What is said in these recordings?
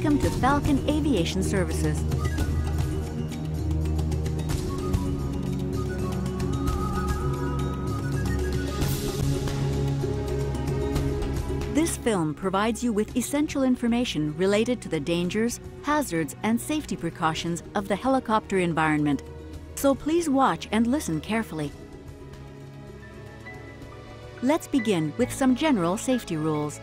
Welcome to Falcon Aviation Services. This film provides you with essential information related to the dangers, hazards, and safety precautions of the helicopter environment. So please watch and listen carefully. Let's begin with some general safety rules.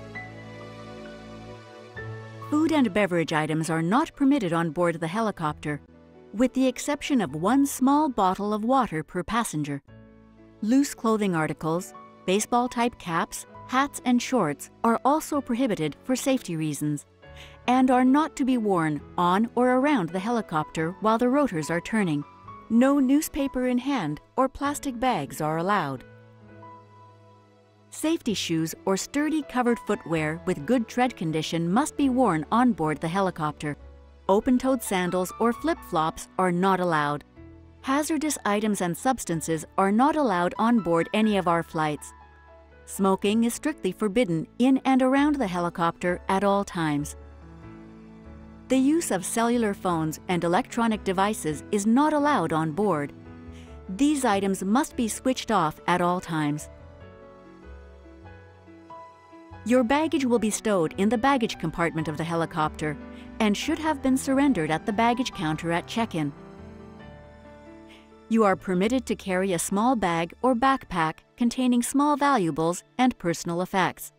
Food and beverage items are not permitted on board the helicopter, with the exception of one small bottle of water per passenger. Loose clothing articles, baseball-type caps, hats and shorts are also prohibited for safety reasons and are not to be worn on or around the helicopter while the rotors are turning. No newspaper in hand or plastic bags are allowed. Safety shoes or sturdy covered footwear with good tread condition must be worn on board the helicopter. Open-toed sandals or flip-flops are not allowed. Hazardous items and substances are not allowed on board any of our flights. Smoking is strictly forbidden in and around the helicopter at all times. The use of cellular phones and electronic devices is not allowed on board. These items must be switched off at all times. Your baggage will be stowed in the baggage compartment of the helicopter and should have been surrendered at the baggage counter at check-in. You are permitted to carry a small bag or backpack containing small valuables and personal effects.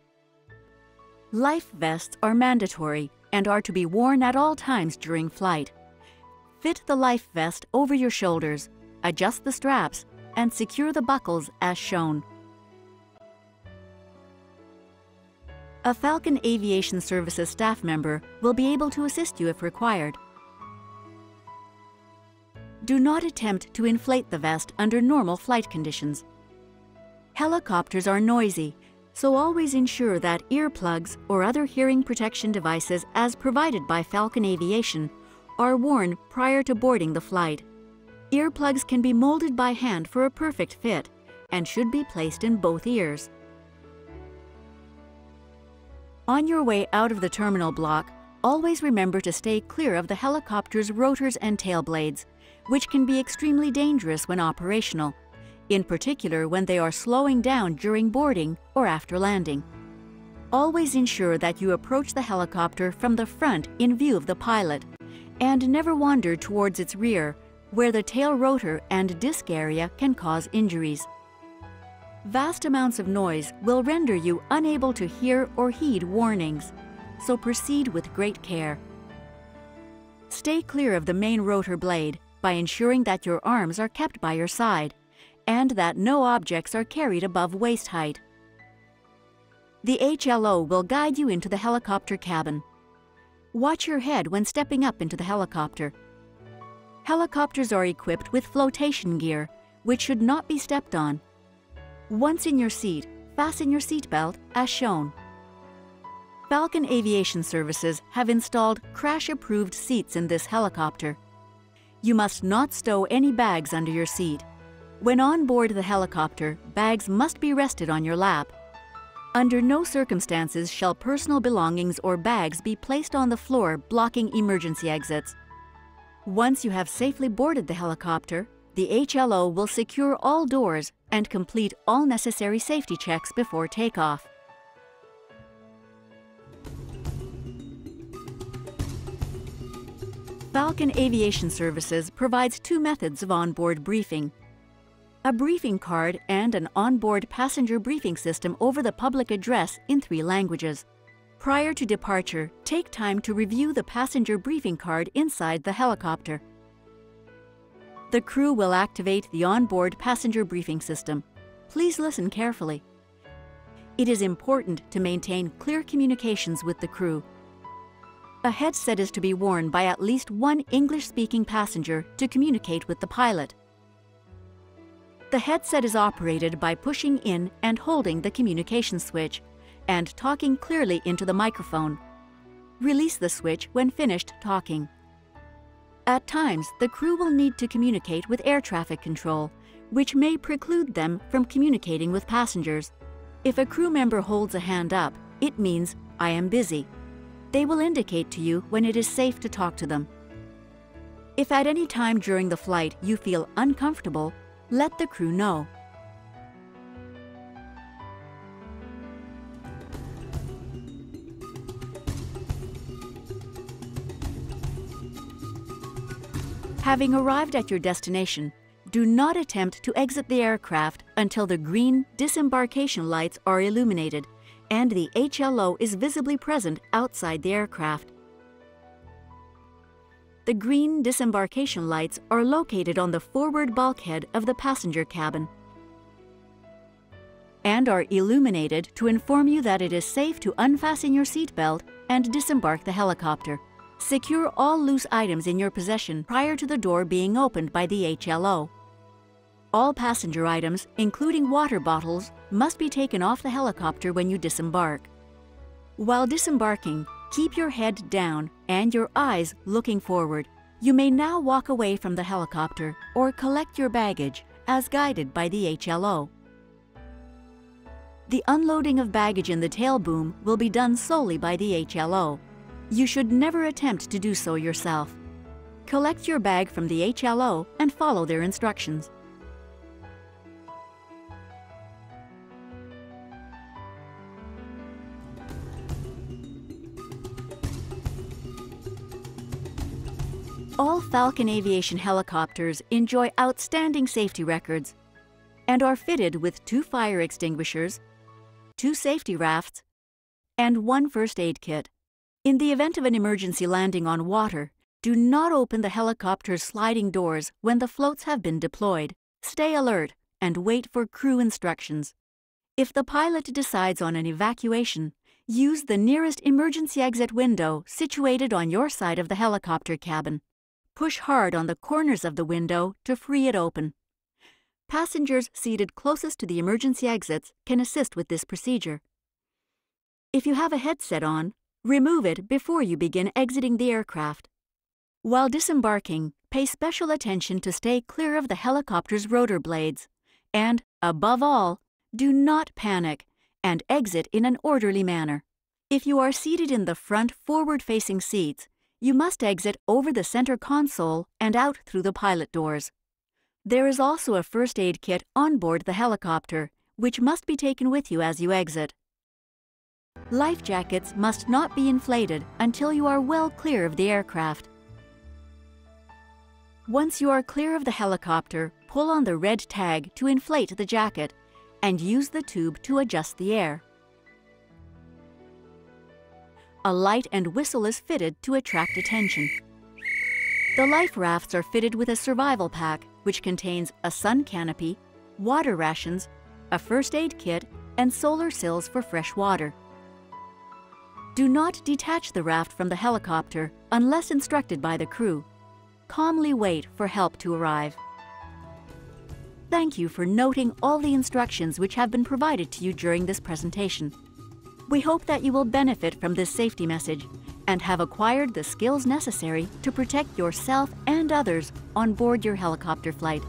Life vests are mandatory and are to be worn at all times during flight. Fit the life vest over your shoulders, adjust the straps, and secure the buckles as shown. A Falcon Aviation Services staff member will be able to assist you if required. Do not attempt to inflate the vest under normal flight conditions. Helicopters are noisy, so always ensure that earplugs or other hearing protection devices as provided by Falcon Aviation are worn prior to boarding the flight. Earplugs can be molded by hand for a perfect fit and should be placed in both ears. On your way out of the terminal block, always remember to stay clear of the helicopter's rotors and tail blades, which can be extremely dangerous when operational, in particular when they are slowing down during boarding or after landing. Always ensure that you approach the helicopter from the front in view of the pilot, and never wander towards its rear, where the tail rotor and disc area can cause injuries. Vast amounts of noise will render you unable to hear or heed warnings, so proceed with great care. Stay clear of the main rotor blade by ensuring that your arms are kept by your side and that no objects are carried above waist height. The HLO will guide you into the helicopter cabin. Watch your head when stepping up into the helicopter. Helicopters are equipped with flotation gear, which should not be stepped on. Once in your seat, fasten your seatbelt as shown. Falcon Aviation Services have installed crash-approved seats in this helicopter. You must not stow any bags under your seat. When on board the helicopter, bags must be rested on your lap. Under no circumstances shall personal belongings or bags be placed on the floor blocking emergency exits. Once you have safely boarded the helicopter, the HLO will secure all doors and complete all necessary safety checks before takeoff. Falcon Aviation Services provides two methods of onboard briefing: a briefing card and an onboard passenger briefing system over the public address in 3 languages. Prior to departure, take time to review the passenger briefing card inside the helicopter. The crew will activate the onboard passenger briefing system. Please listen carefully. It is important to maintain clear communications with the crew. A headset is to be worn by at least one English-speaking passenger to communicate with the pilot. The headset is operated by pushing in and holding the communication switch and talking clearly into the microphone. Release the switch when finished talking. At times, the crew will need to communicate with air traffic control, which may preclude them from communicating with passengers. If a crew member holds a hand up, it means "I am busy." They will indicate to you when it is safe to talk to them. If at any time during the flight you feel uncomfortable, let the crew know. Having arrived at your destination, do not attempt to exit the aircraft until the green disembarkation lights are illuminated and the HLO is visibly present outside the aircraft. The green disembarkation lights are located on the forward bulkhead of the passenger cabin and are illuminated to inform you that it is safe to unfasten your seatbelt and disembark the helicopter. Secure all loose items in your possession prior to the door being opened by the HLO. All passenger items, including water bottles, must be taken off the helicopter when you disembark. While disembarking, keep your head down and your eyes looking forward. You may now walk away from the helicopter or collect your baggage as guided by the HLO. The unloading of baggage in the tail boom will be done solely by the HLO. You should never attempt to do so yourself. Collect your bag from the HLO and follow their instructions. All Falcon Aviation helicopters enjoy outstanding safety records and are fitted with 2 fire extinguishers, 2 safety rafts, and 1 first aid kit. In the event of an emergency landing on water, do not open the helicopter's sliding doors when the floats have been deployed. Stay alert and wait for crew instructions. If the pilot decides on an evacuation, use the nearest emergency exit window situated on your side of the helicopter cabin. Push hard on the corners of the window to free it open. Passengers seated closest to the emergency exits can assist with this procedure. If you have a headset on, remove it before you begin exiting the aircraft. While disembarking, pay special attention to stay clear of the helicopter's rotor blades. And, above all, do not panic and exit in an orderly manner. If you are seated in the front forward-facing seats, you must exit over the center console and out through the pilot doors. There is also a first aid kit on board the helicopter, which must be taken with you as you exit. Life jackets must not be inflated until you are well clear of the aircraft. Once you are clear of the helicopter, pull on the red tag to inflate the jacket and use the tube to adjust the air. A light and whistle is fitted to attract attention. The life rafts are fitted with a survival pack, which contains a sun canopy, water rations, a first aid kit, and solar sills for fresh water. Do not detach the raft from the helicopter unless instructed by the crew. Calmly wait for help to arrive. Thank you for noting all the instructions which have been provided to you during this presentation. We hope that you will benefit from this safety message and have acquired the skills necessary to protect yourself and others on board your helicopter flight.